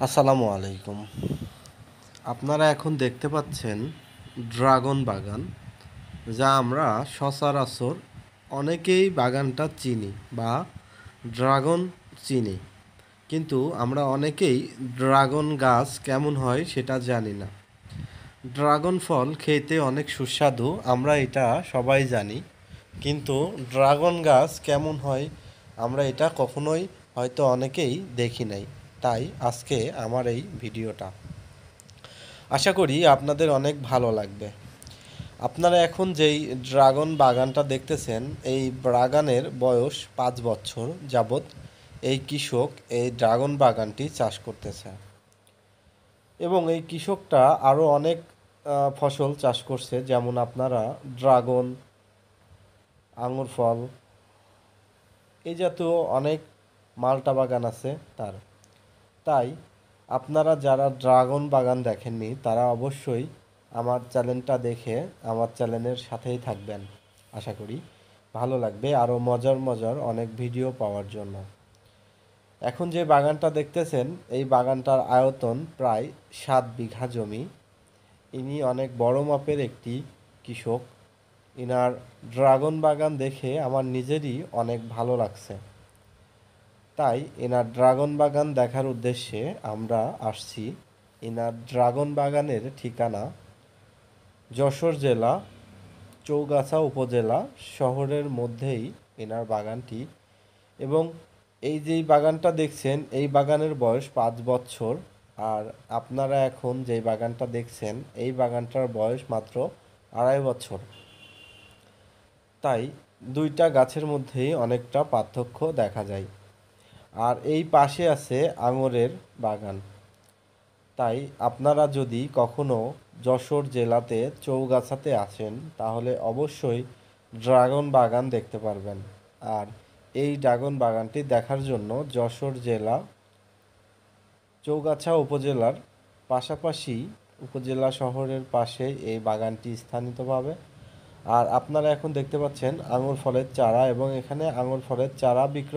আসসালামু আলাইকুম। আপনারা এখন দেখতে পাচ্ছেন ড্রাগন বাগান, যা আমরা সচরাচর অনেকেই বাগানটা চিনি বা ড্রাগন চিনি, কিন্তু আমরা অনেকেই ড্রাগন গাছ কেমন হয় সেটা জানি না। ড্রাগন ফল খেতে অনেক সুস্বাদু, আমরা এটা সবাই জানি, কিন্তু ড্রাগন গাছ কেমন হয় আমরা এটা কখনোই হয়তো অনেকেই দেখি নাই। তাই আজকে আমার এই ভিডিওটা, আশা করি আপনাদের অনেক ভালো লাগবে। আপনারা এখন যেই ড্রাগন বাগানটা দেখতেছেন, এই বাগানের বয়স 5 বছর যাবৎ এই কৃষক এই ড্রাগন বাগানটি চাষ করতেছে, এবং এই কৃষকটা আরও অনেক ফসল চাষ করছে, যেমন আপনারা ড্রাগন, আঙুর ফল, এই জাতীয় অনেক মাল্টা বাগান আছে তার। তাই আপনারা যারা ড্রাগন বাগান দেখেননি তারা অবশ্যই আমার চ্যানেলটা দেখে আমার চ্যানেলের সাথেই থাকবেন। আশা করি ভালো লাগবে আরও মজার মজার অনেক ভিডিও পাওয়ার জন্য। এখন যে বাগানটা দেখতেছেন, এই বাগানটার আয়তন প্রায় 7 বিঘা জমি। ইনি অনেক বড় মাপের একটি কৃষক। ইনার ড্রাগন বাগান দেখে আমার নিজেরই অনেক ভালো লাগছে। তাই এনার ড্রাগন বাগান দেখার উদ্দেশ্যে আমরা আসছি। এনার ড্রাগন বাগানের ঠিকানা যশোর জেলা চৌগাছা উপজেলা শহরের মধ্যেই এনার বাগানটি। এবং এই যেই বাগানটা দেখছেন, এই বাগানের বয়স 5 বছর। আর আপনারা এখন যেই বাগানটা দেখছেন, এই বাগানটার বয়স মাত্র 2.5 বছর। তাই দুইটা গাছের মধ্যেই অনেকটা পার্থক্য দেখা যায়। আর এই পাশে আছে আঙুরের বাগান। তাই আপনারা যদি কখনো যশোর জেলাতে চৌগাছাতে আসেন, তাহলে অবশ্যই ড্রাগন বাগান দেখতে পারবেন। আর এই ড্রাগন বাগানটি দেখার জন্য যশোর জেলা চৌগাছা উপজেলার পাশাপাশি উপজেলা শহরের পাশে এই বাগানটি স্থানিতভাবে। আর আপনারা এখন দেখতে পাচ্ছেন আঙুর ফলের চারা, এবং এখানে আঙুর ফলের চারা বিক্রয়